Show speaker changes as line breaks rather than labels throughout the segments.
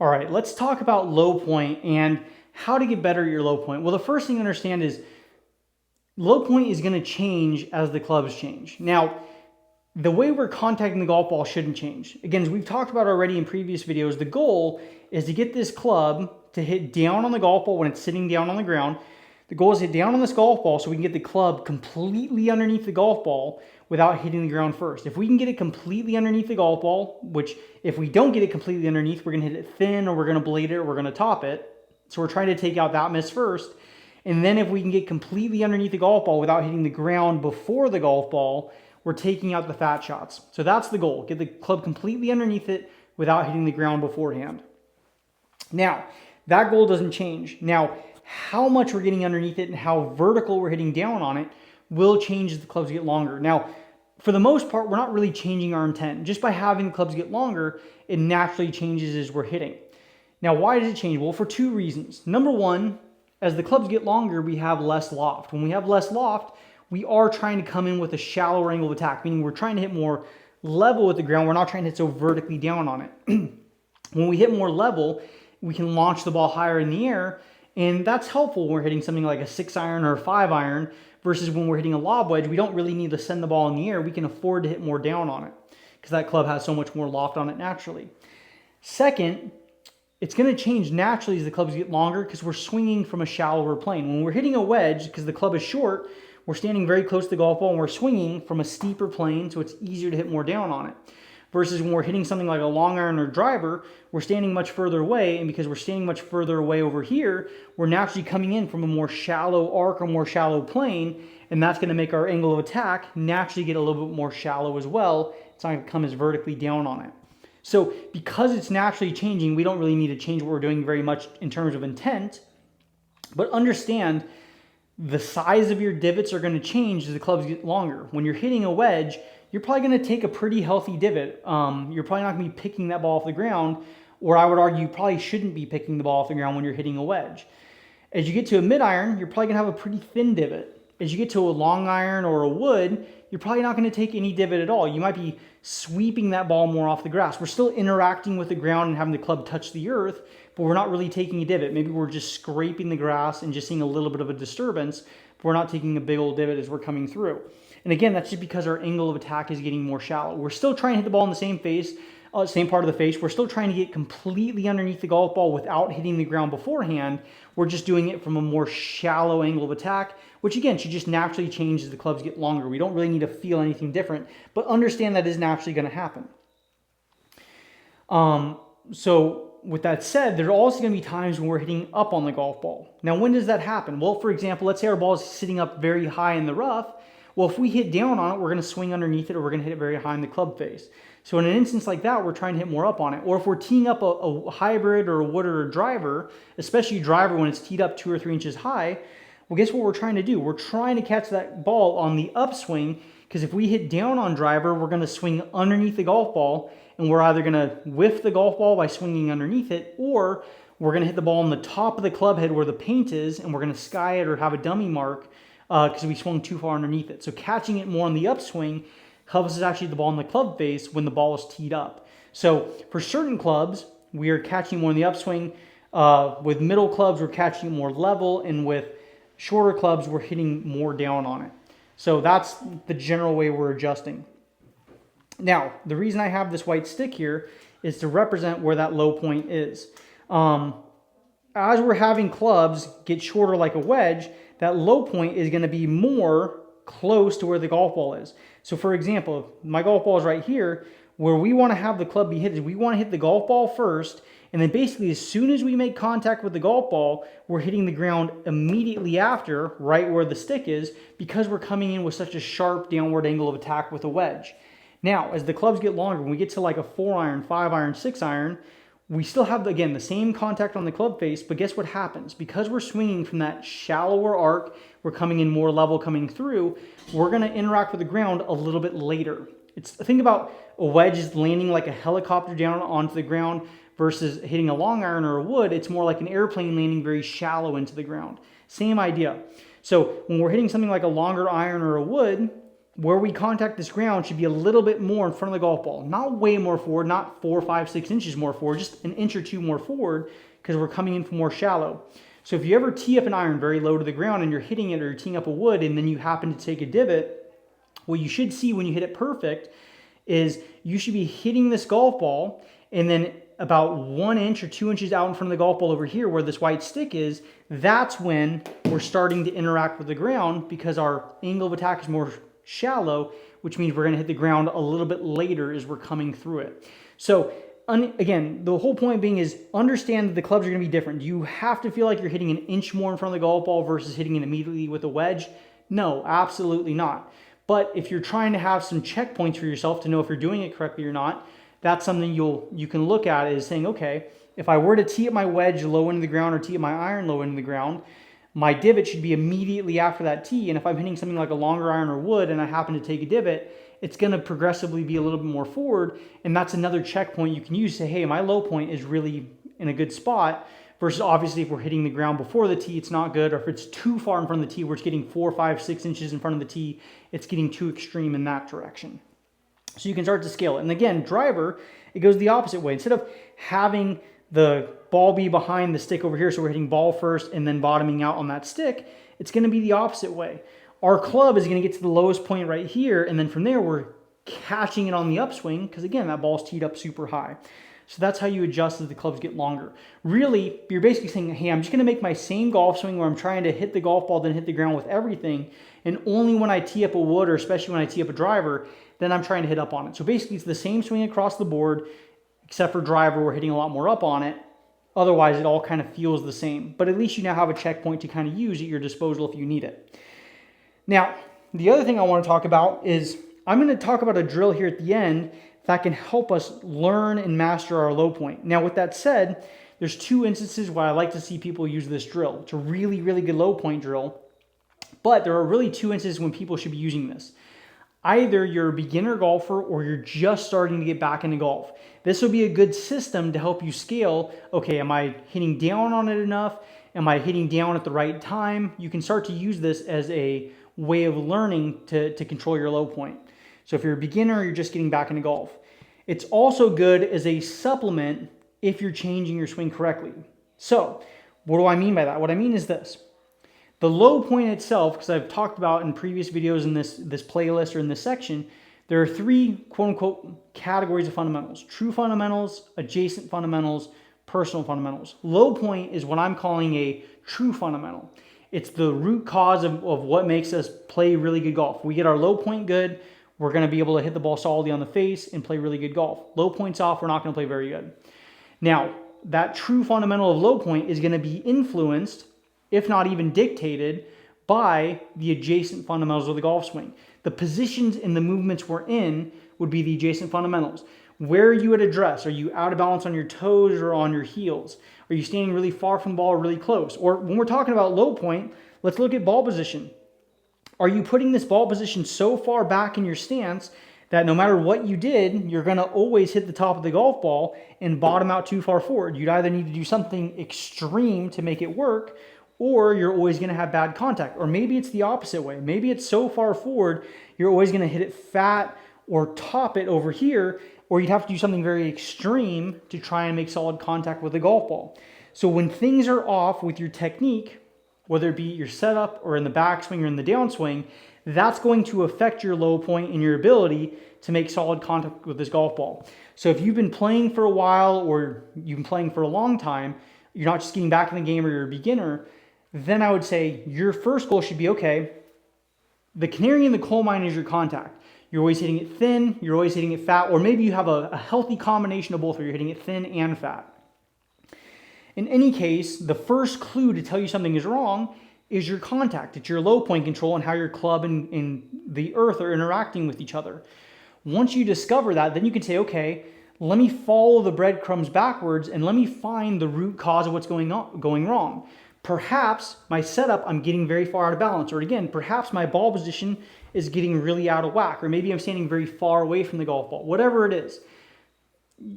All right, let's talk about low point and how to get better at your low point. Well, the first thing to understand is low point is going to change as the clubs change. Now, the way we're contacting the golf ball shouldn't change. Again, as we've talked about already in previous videos, the goal is to get this club to hit down on the golf ball when it's sitting down on the ground. The goal is to hit down on this golf ball so we can get the club completely underneath the golf ball without hitting the ground first. If we can get it completely underneath the golf ball, which if we don't get it completely underneath, we're going to hit it thin or we're going to blade it or we're going to top it. So we're trying to take out that miss first. And then if we can get completely underneath the golf ball without hitting the ground before the golf ball, we're taking out the fat shots. So that's the goal. Get the club completely underneath it without hitting the ground beforehand. Now, that goal doesn't change. Now, how much we're getting underneath it and how vertical we're hitting down on it will change as the clubs get longer. Now, for the most part, we're not really changing our intent. Just by having the clubs get longer, it naturally changes as we're hitting. Now, why does it change? Well, for two reasons. Number one, as the clubs get longer, we have less loft. When we have less loft, we are trying to come in with a shallower angle of attack, meaning we're trying to hit more level with the ground. We're not trying to hit so vertically down on it. When we hit more level, we can launch the ball higher in the air, and that's helpful when we're hitting something like a 6-iron or a 5-iron versus when we're hitting a lob wedge. We don't really need to send the ball in the air. We can afford to hit more down on it because that club has so much more loft on it naturally. Second, it's going to change naturally as the clubs get longer because we're swinging from a shallower plane. When we're hitting a wedge, because the club is short, we're standing very close to the golf ball and we're swinging from a steeper plane, so it's easier to hit more down on it. Versus when we're hitting something like a long iron or driver, we're standing much further away, and because we're standing much further away over here, we're naturally coming in from a more shallow arc or more shallow plane, and that's going to make our angle of attack naturally get a little bit more shallow as well. It's not going to come as vertically down on it. So because it's naturally changing, we don't really need to change what we're doing very much in terms of intent, but understand the size of your divots are going to change as the clubs get longer. When you're hitting a wedge, you're probably going to take a pretty healthy divot. You're probably not going to be picking that ball off the ground, or I would argue you probably shouldn't be picking the ball off the ground when you're hitting a wedge. As you get to a mid-iron, you're probably going to have a pretty thin divot. As you get to a long iron or a wood, you're probably not going to take any divot at all. You might be sweeping that ball more off the grass. We're still interacting with the ground and having the club touch the earth, but we're not really taking a divot. Maybe we're just scraping the grass and just seeing a little bit of a disturbance, but we're not taking a big old divot as we're coming through. And again, that's just because our angle of attack is getting more shallow. We're still trying to hit the ball in the same face, same part of the face. We're still trying to get completely underneath the golf ball without hitting the ground beforehand. We're just doing it from a more shallow angle of attack, which again should just naturally change as the clubs get longer. We don't really need to feel anything different, but understand that is naturally going to happen. So with that said, there are also going to be times when we're hitting up on the golf ball. Now, when does that happen? Well, for example, let's say our ball is sitting up very high in the rough. Well, if we hit down on it, we're going to swing underneath it, or we're going to hit it very high in the club face. So in an instance like that, we're trying to hit more up on it. Or if we're teeing up a hybrid or a wood or a driver, especially a driver when it's teed up 2 or 3 inches high, well, guess what we're trying to do? We're trying to catch that ball on the upswing, because if we hit down on driver, we're going to swing underneath the golf ball, and we're either going to whiff the golf ball by swinging underneath it, or we're going to hit the ball on the top of the club head where the paint is, and we're going to sky it or have a dummy mark because we swung too far underneath it. So catching it more on the upswing helps us actually hit the ball in the club face when the ball is teed up. So for certain clubs, we are catching more on the upswing. With middle clubs, we're catching it more level, and with shorter clubs, we're hitting more down on it. So that's the general way we're adjusting. Now, the reason I have this white stick here is to represent where that low point is. As we're having clubs get shorter like a wedge, that low point is going to be more close to where the golf ball is. So for example, my golf ball is right here. Where we want to have the club be hit is we want to hit the golf ball first, and then basically as soon as we make contact with the golf ball, we're hitting the ground immediately after, right where the stick is, because we're coming in with such a sharp downward angle of attack with a wedge. Now, as the clubs get longer, when we get to like a 4-iron, 5-iron, 6-iron, we still have, again, the same contact on the club face, but guess what happens? Because we're swinging from that shallower arc, we're coming in more level coming through, we're going to interact with the ground a little bit later. Think about a wedge is landing like a helicopter down onto the ground versus hitting a long iron or a wood. It's more like an airplane landing very shallow into the ground. Same idea. So when we're hitting something like a longer iron or a wood, where we contact this ground should be a little bit more in front of the golf ball. Not way more forward, not 4, 5, 6 inches more forward, just an inch or two more forward because we're coming in from more shallow. So if you ever tee up an iron very low to the ground and you're hitting it or you're teeing up a wood and then you happen to take a divot, what you should see when you hit it perfect is you should be hitting this golf ball and then about 1 inch or 2 inches out in front of the golf ball over here where this white stick is, that's when we're starting to interact with the ground because our angle of attack is more shallow, which means we're going to hit the ground a little bit later as we're coming through it. So again, the whole point being is understand that the clubs are going to be different. You have to feel like you're hitting an inch more in front of the golf ball versus hitting it immediately with a wedge. No, absolutely not. But if you're trying to have some checkpoints for yourself to know if you're doing it correctly or not, that's something you can look at is saying, okay, if I were to tee up my wedge low into the ground or tee up my iron low into the ground, my divot should be immediately after that tee. And if I'm hitting something like a longer iron or wood and I happen to take a divot, it's going to progressively be a little bit more forward. And that's another checkpoint you can use to say, hey, my low point is really in a good spot. Versus obviously if we're hitting the ground before the tee, it's not good. Or if it's too far in front of the tee, where it's getting 4, 5, 6 inches in front of the tee, it's getting too extreme in that direction. So you can start to scale it. And again, driver, it goes the opposite way. Instead of having the ball be behind the stick over here, so we're hitting ball first and then bottoming out on that stick, it's going to be the opposite way. Our club is going to get to the lowest point right here, and then from there we're catching it on the upswing because, again, that ball's teed up super high. So that's how you adjust as the clubs get longer. Really, you're basically saying, hey, I'm just going to make my same golf swing where I'm trying to hit the golf ball, then hit the ground with everything, and only when I tee up a wood, or especially when I tee up a driver, then I'm trying to hit up on it. So basically, it's the same swing across the board, except for driver, we're hitting a lot more up on it. Otherwise, it all kind of feels the same. But at least you now have a checkpoint to kind of use at your disposal if you need it. Now, the other thing I want to talk about is I'm going to talk about a drill here at the end that can help us learn and master our low point. Now, with that said, there's 2 instances where I like to see people use this drill. It's a really, really good low point drill. But there are really 2 instances when people should be using this. Either you're a beginner golfer or you're just starting to get back into golf. This will be a good system to help you scale. Okay, am I hitting down on it enough? Am I hitting down at the right time? You can start to use this as a way of learning to control your low point. So if you're a beginner or you're just getting back into golf. It's also good as a supplement if you're changing your swing correctly. So what do I mean by that? What I mean is this. The low point itself, because I've talked about in previous videos in this playlist or in this section, there are 3 quote-unquote categories of fundamentals. True fundamentals, adjacent fundamentals, personal fundamentals. Low point is what I'm calling a true fundamental. It's the root cause of what makes us play really good golf. We get our low point good, we're going to be able to hit the ball solidly on the face and play really good golf. Low points off, we're not going to play very good. Now, that true fundamental of low point is going to be influenced, if not even dictated, by the adjacent fundamentals of the golf swing. The positions and the movements we're in would be the adjacent fundamentals. Where are you at address? Are you out of balance on your toes or on your heels? Are you standing really far from the ball or really close? Or when we're talking about low point, let's look at ball position. Are you putting this ball position so far back in your stance that no matter what you did, you're going to always hit the top of the golf ball and bottom out too far forward? You'd either need to do something extreme to make it work, or you're always going to have bad contact. Or maybe it's the opposite way. Maybe it's so far forward, you're always going to hit it fat or top it over here, or you'd have to do something very extreme to try and make solid contact with the golf ball. So when things are off with your technique, whether it be your setup or in the backswing or in the downswing, that's going to affect your low point and your ability to make solid contact with this golf ball. So if you've been playing for a while or you've been playing for a long time, you're not just getting back in the game or you're a beginner, then I would say your first goal should be, okay, the canary in the coal mine is your contact. You're always hitting it thin, you're always hitting it fat, or maybe you have a healthy combination of both where you're hitting it thin and fat. In any case, the first clue to tell you something is wrong is your contact. It's your low point control and how your club and the earth are interacting with each other. Once you discover that, then you can say, okay, let me follow the breadcrumbs backwards and let me find the root cause of what's going wrong. Perhaps my setup, I'm getting very far out of balance. Or again, perhaps my ball position is getting really out of whack. Or maybe I'm standing very far away from the golf ball. Whatever it is.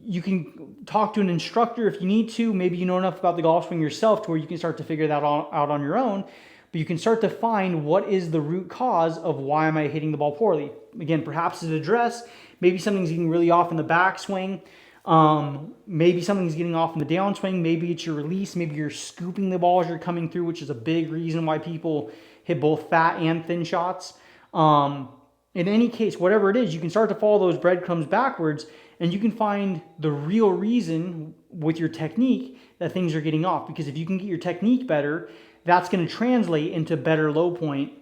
You can talk to an instructor if you need to. Maybe you know enough about the golf swing yourself to where you can start to figure that out on your own. but you can start to find what is the root cause of why am I hitting the ball poorly. Again, perhaps it's address, maybe something's getting really off in the backswing, maybe something's getting off in the downswing, maybe it's your release, maybe you're scooping the ball as you're coming through, which is a big reason why people hit both fat and thin shots. In any case, whatever it is, you can start to follow those breadcrumbs backwards and you can find the real reason with your technique that things are getting off. Because if you can get your technique better, that's going to translate into better low point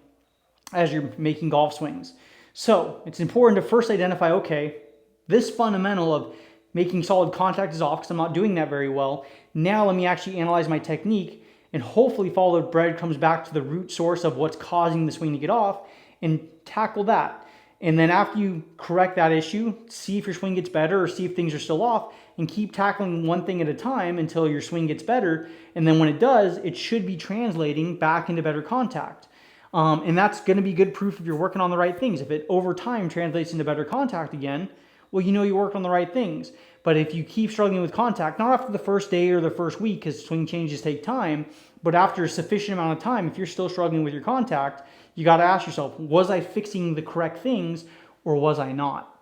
as you're making golf swings. So it's important to first identify, okay, this fundamental of making solid contact is off because I'm not doing that very well. Now let me actually analyze my technique and hopefully follow the breadcrumbs back to the root source of what's causing the swing to get off and tackle that. And then after you correct that issue, see if your swing gets better or see if things are still off and keep tackling one thing at a time until your swing gets better. And then when it does, it should be translating back into better contact. And that's going to be good proof if you're working on the right things. If it over time translates into better contact again, well, you know you worked on the right things. But if you keep struggling with contact, not after the first day or the first week, because swing changes take time, but after a sufficient amount of time, if you're still struggling with your contact, you got to ask yourself, was I fixing the correct things or was I not?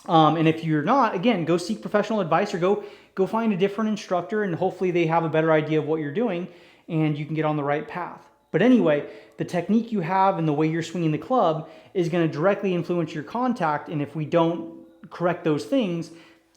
And if you're not, again, go seek professional advice or go find a different instructor and hopefully they have a better idea of what you're doing and you can get on the right path. But anyway, the technique you have and the way you're swinging the club is going to directly influence your contact. And if we don't correct those things,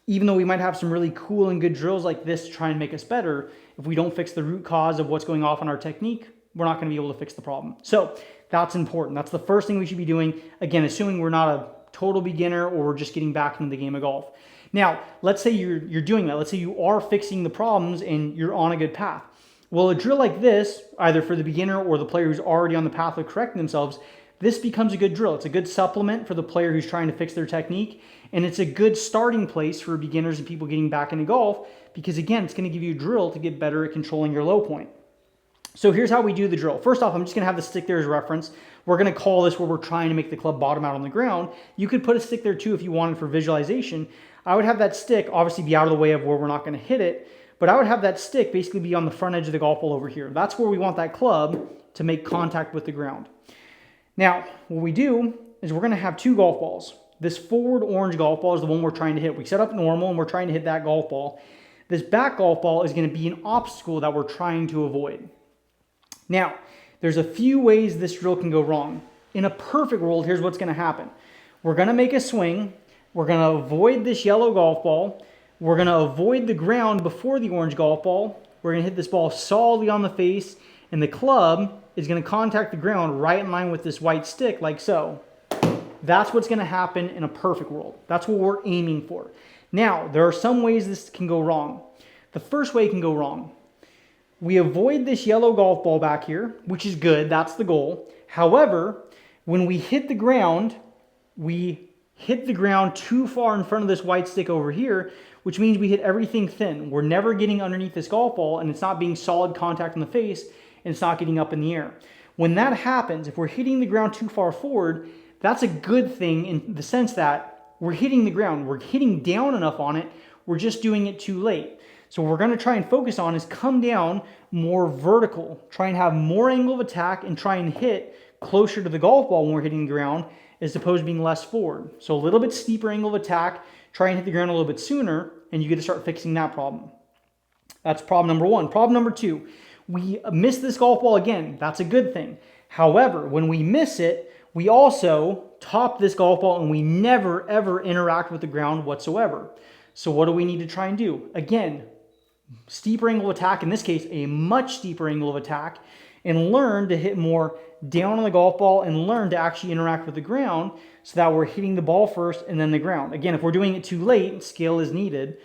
even though we might have some really cool and good drills like this to try and make us better, if we don't fix the root cause of what's going off on our technique, we're not going to be able to fix the problem. So that's important. That's the first thing we should be doing. Again, assuming we're not a total beginner or we're just getting back into the game of golf. Now, let's say you're doing that. Let's say you are fixing the problems and you're on a good path. Well, a drill like this, either for the beginner or the player who's already on the path of correcting themselves, this becomes a good drill. It's a good supplement for the player who's trying to fix their technique. And it's a good starting place for beginners and people getting back into golf because, again, it's going to give you a drill to get better at controlling your low point. So here's how we do the drill. First off, I'm just going to have the stick there as a reference. We're going to call this where we're trying to make the club bottom out on the ground. You could put a stick there too if you wanted for visualization. I would have that stick obviously be out of the way of where we're not going to hit it, but I would have that stick basically be on the front edge of the golf ball over here. That's where we want that club to make contact with the ground. Now, what we do is we're going to have two golf balls. This forward orange golf ball is the one we're trying to hit. We set up normal and we're trying to hit that golf ball. This back golf ball is going to be an obstacle that we're trying to avoid. Now, there's a few ways this drill can go wrong. In a perfect world, here's what's going to happen. We're going to make a swing. We're going to avoid this yellow golf ball. We're going to avoid the ground before the orange golf ball. We're going to hit this ball solidly on the face, and the club is going to contact the ground right in line with this white stick, like so. That's what's going to happen in a perfect world. That's what we're aiming for. Now, there are some ways this can go wrong. The first way it can go wrong. We avoid this yellow golf ball back here, which is good. That's the goal. However, when we hit the ground, we hit the ground too far in front of this white stick over here, which means we hit everything thin. We're never getting underneath this golf ball, and it's not being solid contact in the face, and it's not getting up in the air. When that happens, if we're hitting the ground too far forward, that's a good thing in the sense that we're hitting the ground. We're hitting down enough on it. We're just doing it too late. So what we're going to try and focus on is come down more vertical. Try and have more angle of attack and try and hit closer to the golf ball when we're hitting the ground as opposed to being less forward. So a little bit steeper angle of attack. Try and hit the ground a little bit sooner and you get to start fixing that problem. That's problem number one. Problem number two, we miss this golf ball again. That's a good thing. However, when we miss it, we also top this golf ball and we never ever interact with the ground whatsoever. So what do we need to try and do? Again, steeper angle of attack, in this case, a much steeper angle of attack, and learn to hit more down on the golf ball and learn to actually interact with the ground so that we're hitting the ball first and then the ground. Again, if we're doing it too late, skill is needed.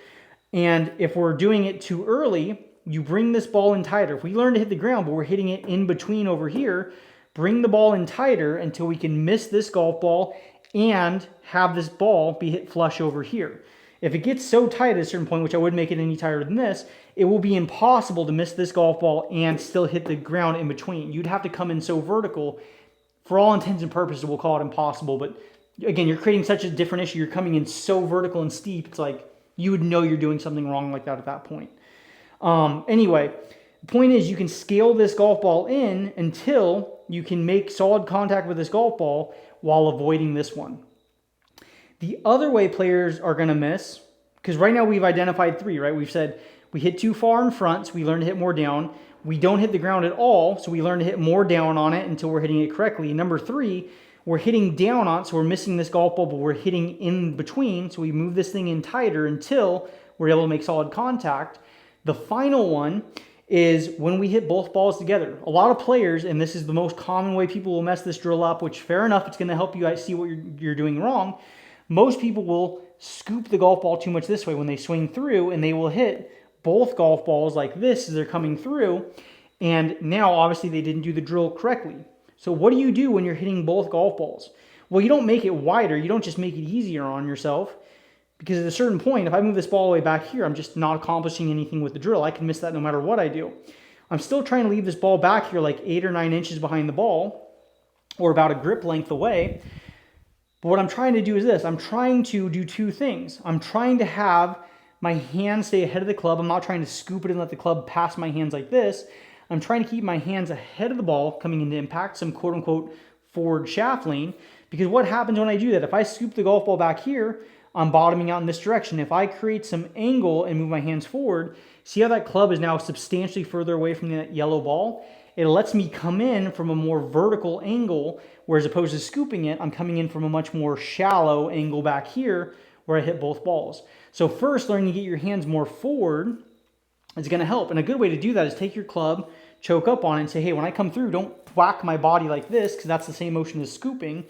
And if we're doing it too early, you bring this ball in tighter. If we learn to hit the ground, but we're hitting it in between over here, bring the ball in tighter until we can miss this golf ball and have this ball be hit flush over here. If it gets so tight at a certain point, which I wouldn't make it any tighter than this, it will be impossible to miss this golf ball and still hit the ground in between. You'd have to come in so vertical. For all intents and purposes, we'll call it impossible. But again, you're creating such a different issue. You're coming in so vertical and steep. It's like you would know you're doing something wrong like that at that point. Anyway, The point is you can scale this golf ball in until you can make solid contact with this golf ball while avoiding this one. The other way players are going to miss, because right now we've identified 3, right? We've said we hit too far in front, so we learn to hit more down. We don't hit the ground at all, so we learn to hit more down on it until we're hitting it correctly. And number 3, we're hitting down on it, so we're missing this golf ball, but we're hitting in between, so we move this thing in tighter until we're able to make solid contact. The final one is when we hit both balls together. A lot of players, and this is the most common way people will mess this drill up, which fair enough, it's going to help you guys see what you're doing wrong. Most people will scoop the golf ball too much this way when they swing through, and they will hit both golf balls like this as they're coming through. And now, obviously, they didn't do the drill correctly. So what do you do when you're hitting both golf balls? Well, you don't make it wider. You don't just make it easier on yourself. Because at a certain point, if I move this ball all the way back here, I'm just not accomplishing anything with the drill. I can miss that no matter what I do. I'm still trying to leave this ball back here like 8 or 9 inches behind the ball, or about a grip length away. But what I'm trying to do is this. I'm trying to do 2 things. I'm trying to have my hands stay ahead of the club. I'm not trying to scoop it and let the club pass my hands like this. I'm trying to keep my hands ahead of the ball coming into impact, some quote-unquote forward shaft lean. Because what happens when I do that? If I scoop the golf ball back here, I'm bottoming out in this direction. If I create some angle and move my hands forward, see how that club is now substantially further away from that yellow ball? It lets me come in from a more vertical angle, whereas opposed to scooping it, I'm coming in from a much more shallow angle back here where I hit both balls. So first, learning to get your hands more forward is going to help. And a good way to do that is take your club, choke up on it, and say, hey, when I come through, don't whack my body like this, because that's the same motion as scooping.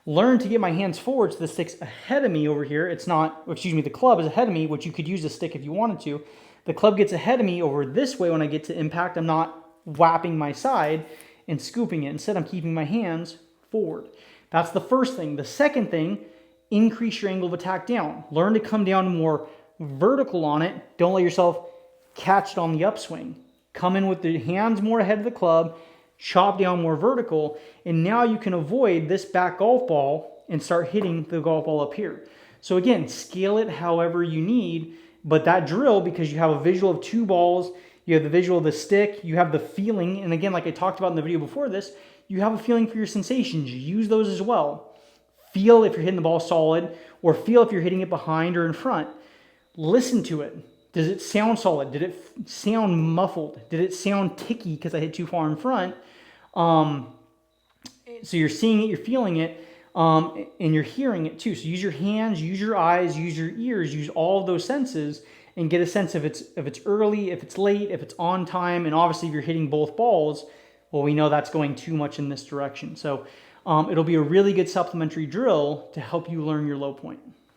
Learn to get my hands forward so the stick's ahead of me over here. It's not, excuse me, the club is ahead of me, which you could use a stick if you wanted to. The club gets ahead of me over this way when I get to impact. I'm not whapping my side and scooping it. Instead, I'm keeping my hands forward. That's the first thing. The second thing, increase your angle of attack down. Learn to come down more vertical on it. Don't let yourself catch it on the upswing. Come in with the hands more ahead of the club, chop down more vertical, and now you can avoid this back golf ball and start hitting the golf ball up here. So again, scale it however you need, but that drill, because you have a visual of 2 balls, you have the visual of the stick, you have the feeling, and again, like I talked about in the video before this, you have a feeling for your sensations. You use those as well. Feel if you're hitting the ball solid, or feel if you're hitting it behind or in front. Listen to it. Does it sound solid? Did it sound muffled? Did it sound ticky because I hit too far in front? So you're seeing it, you're feeling it, and you're hearing it too. So use your hands, use your eyes, use your ears, use all of those senses, and get a sense if it's early, if it's late, if it's on time, and obviously if you're hitting both balls, well, we know that's going too much in this direction. So it'll be a really good supplementary drill to help you learn your low point.